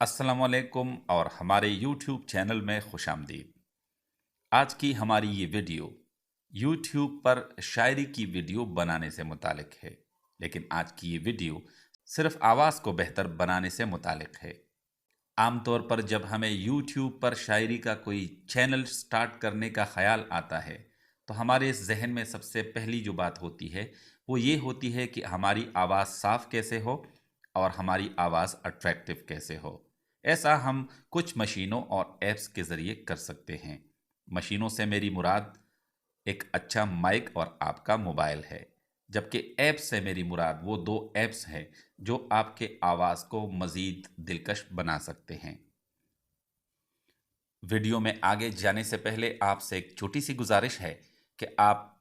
अस्सलामुअलैकुम और हमारे YouTube चैनल में खुशामदीद। आज की हमारी ये वीडियो YouTube पर शायरी की वीडियो बनाने से मुतालिक है। लेकिन आज की ये वीडियो सिर्फ आवाज़ को बेहतर बनाने से मुतालिक है। आमतौर पर जब हमें YouTube पर शायरी का कोई चैनल स्टार्ट करने का ख्याल आता है, तो हमारे जहन में सबसे पहली जो बात होती है, वो ये होती है कि हमारी आवाज़ साफ़ कैसे हो और हमारी आवाज़ अट्रैक्टिव कैसे हो। ऐसा हम कुछ मशीनों और ऐप्स के ज़रिए कर सकते हैं। मशीनों से मेरी मुराद एक अच्छा माइक और आपका मोबाइल है, जबकि ऐप्स से मेरी मुराद वो 2 ऐप्स हैं जो आपके आवाज़ को मज़ीद दिलकश बना सकते हैं। वीडियो में आगे जाने से पहले आपसे एक छोटी-सी गुज़ारिश है कि आप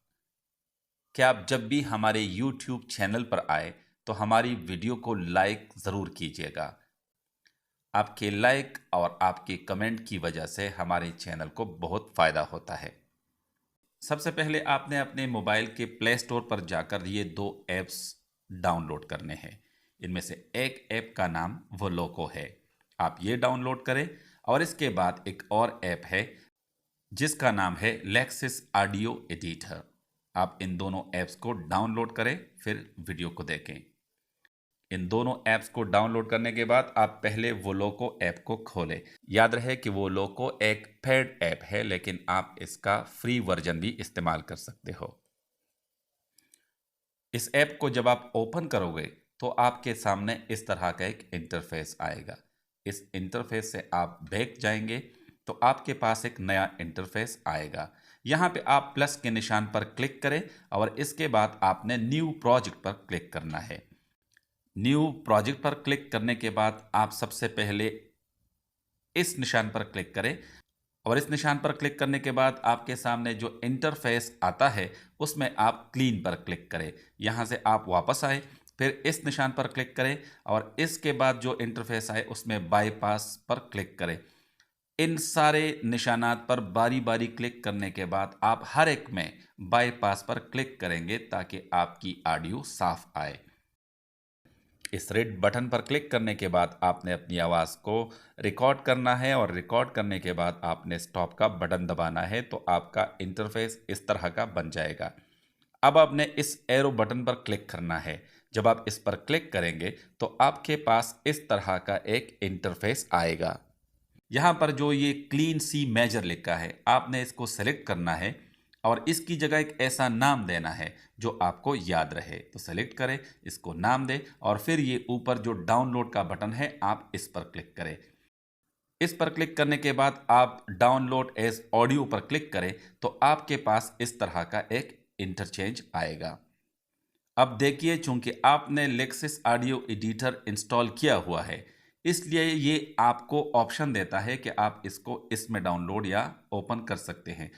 जब भी हमारे YouTube चैनल पर आए, तो हमारी वीडियो को लाइक ज़रूर कीजिएगा। आपके लाइक और आपके कमेंट की वजह से हमारे चैनल को बहुत फ़ायदा होता है। सबसे पहले आपने अपने मोबाइल के प्ले स्टोर पर जाकर ये 2 ऐप्स डाउनलोड करने हैं। इनमें से एक ऐप का नाम वोलोको है। आप ये डाउनलोड करें और इसके बाद एक और ऐप है जिसका नाम है लेक्सिस ऑडियो एडिटर। आप इन दोनों ऐप्स को डाउनलोड करें, फिर वीडियो को देखें। इन दोनों ऐप्स को डाउनलोड करने के बाद आप पहले वोलोको ऐप को खोलें। याद रहे कि वोलोको एक पेड ऐप है, लेकिन आप इसका फ्री वर्जन भी इस्तेमाल कर सकते हो। इस ऐप को जब आप ओपन करोगे तो आपके सामने इस तरह का एक इंटरफेस आएगा। इस इंटरफेस से आप बैक जाएंगे तो आपके पास एक नया इंटरफेस आएगा। यहाँ पे आप प्लस के निशान पर क्लिक करें और इसके बाद आपने न्यू प्रोजेक्ट पर क्लिक करना है। न्यू प्रोजेक्ट पर क्लिक करने के बाद आप सबसे पहले इस निशान पर क्लिक करें और इस निशान पर क्लिक करने के बाद आपके सामने जो इंटरफेस आता है उसमें आप क्लीन पर क्लिक करें। यहाँ से आप वापस आए, फिर इस निशान पर क्लिक करें और इसके बाद जो इंटरफेस आए उसमें बाईपास पर क्लिक करें। इन सारे निशानात पर बारी बारी क्लिक करने के बाद आप हर एक में बाईपास पर क्लिक करेंगे ताकि आपकी ऑडियो साफ आए। इस रेड बटन पर क्लिक करने के बाद आपने अपनी आवाज़ को रिकॉर्ड करना है और रिकॉर्ड करने के बाद आपने स्टॉप का बटन दबाना है, तो आपका इंटरफेस इस तरह का बन जाएगा। अब आपने इस एरो बटन पर क्लिक करना है। जब आप इस पर क्लिक करेंगे तो आपके पास इस तरह का एक इंटरफेस आएगा। यहाँ पर जो ये क्लीन सी मेजर लिखा है, आपने इसको सेलेक्ट करना है और इसकी जगह एक ऐसा नाम देना है जो आपको याद रहे। तो सेलेक्ट करें, इसको नाम दें और फिर ये ऊपर जो डाउनलोड का बटन है आप इस पर क्लिक करें। इस पर क्लिक करने के बाद आप डाउनलोड एज ऑडियो पर क्लिक करें तो आपके पास इस तरह का एक इंटरचेंज आएगा। अब देखिए, चूंकि आपने लेक्सिस ऑडियो एडिटर इंस्टॉल किया हुआ है, इसलिए ये आपको ऑप्शन देता है कि आप इसको इसमें डाउनलोड या ओपन कर सकते हैं।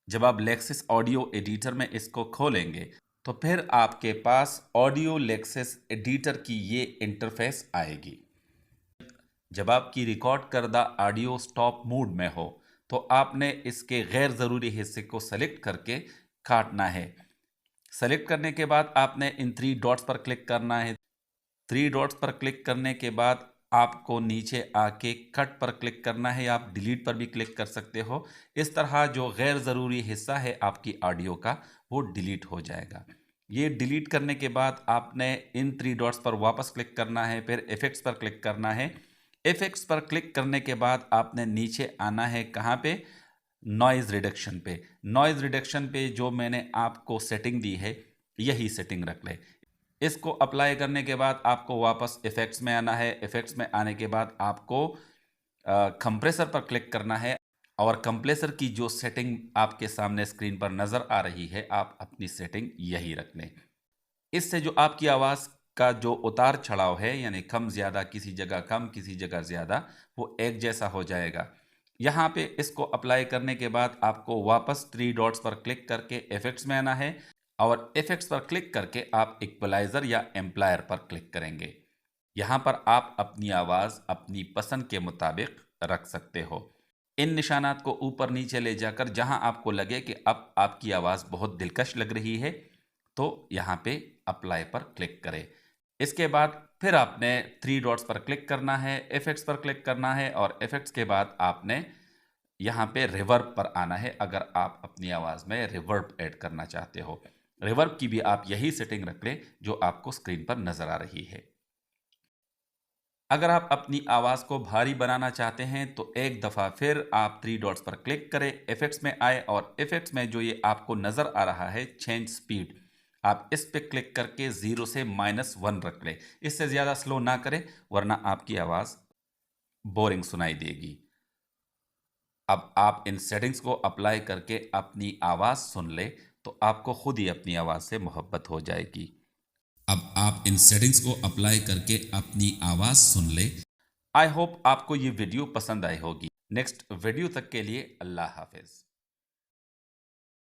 जब आप लेक्सिस ऑडियो एडिटर में इसको खोलेंगे तो फिर आपके पास ऑडियो लेक्सिस एडिटर की ये इंटरफेस आएगी। जब आपकी रिकॉर्ड करदा ऑडियो स्टॉप मोड में हो तो आपने इसके गैर ज़रूरी हिस्से को सेलेक्ट करके काटना है। सेलेक्ट करने के बाद आपने इन 3 डॉट्स पर क्लिक करना है। 3 डॉट्स पर क्लिक करने के बाद आपको नीचे आके कट पर क्लिक करना है या आप डिलीट पर भी क्लिक कर सकते हो। इस तरह जो गैर ज़रूरी हिस्सा है आपकी ऑडियो का, वो डिलीट हो जाएगा। ये डिलीट करने के बाद आपने इन 3 डॉट्स पर वापस क्लिक करना है, फिर इफ़ेक्ट्स पर क्लिक करना है। इफ़ेक्ट्स पर क्लिक करने के बाद आपने नीचे आना है कहाँ पे? नॉइज़ रिडक्शन पे। नॉइज़ रिडक्शन पे जो मैंने आपको सेटिंग दी है, यही सेटिंग रख लें। इसको अप्लाई करने के बाद आपको वापस इफ़ेक्ट्स में आना है। इफ़ेक्ट्स में आने के बाद आपको कंप्रेसर पर क्लिक करना है और कंप्रेसर की जो सेटिंग आपके सामने स्क्रीन पर नज़र आ रही है, आप अपनी सेटिंग यही रख लें। इससे जो आपकी आवाज़ का जो उतार चढ़ाव है, यानी कम ज़्यादा, किसी जगह कम किसी जगह ज़्यादा, वो एक जैसा हो जाएगा। यहाँ पे इसको अप्लाई करने के बाद आपको वापस 3 डॉट्स पर क्लिक करके इफ़ेक्ट्स में आना है और इफ़ेक्ट्स पर क्लिक करके आप इक्वलाइज़र या एम्पलायर पर क्लिक करेंगे। यहाँ पर आप अपनी आवाज़ अपनी पसंद के मुताबिक रख सकते हो। इन निशानात को ऊपर नीचे ले जाकर जहाँ आपको लगे कि अब आपकी आवाज़ बहुत दिलकश लग रही है, तो यहाँ पे अप्लाई पर क्लिक करें। इसके बाद फिर आपने थ्री डॉट्स पर क्लिक करना है, इफेक्ट्स पर क्लिक करना है और इफेक्ट्स के बाद आपने यहाँ पे रिवर्ब पर आना है अगर आप अपनी आवाज़ में रिवर्ब ऐड करना चाहते हो। रिवर्ब की भी आप यही सेटिंग रख लें जो आपको स्क्रीन पर नज़र आ रही है। अगर आप अपनी आवाज़ को भारी बनाना चाहते हैं तो एक दफ़ा फिर आप थ्री डॉट्स पर क्लिक करें, इफेक्ट्स में आए और इफेक्ट्स में जो ये आपको नज़र आ रहा है चेंज स्पीड, आप इस पे क्लिक करके 0 से -1 रख लें। इससे ज़्यादा स्लो ना करें वरना आपकी आवाज़ बोरिंग सुनाई देगी। अब आप इन सेटिंग्स को अप्लाई करके अपनी आवाज़ सुन ले तो आपको खुद ही अपनी आवाज़ से मोहब्बत हो जाएगी। अब आप इन सेटिंग्स को अप्लाई करके अपनी आवाज़ सुन ले। आई होप आपको ये वीडियो पसंद आई होगी। नेक्स्ट वीडियो तक के लिए अल्लाह हाफिज़।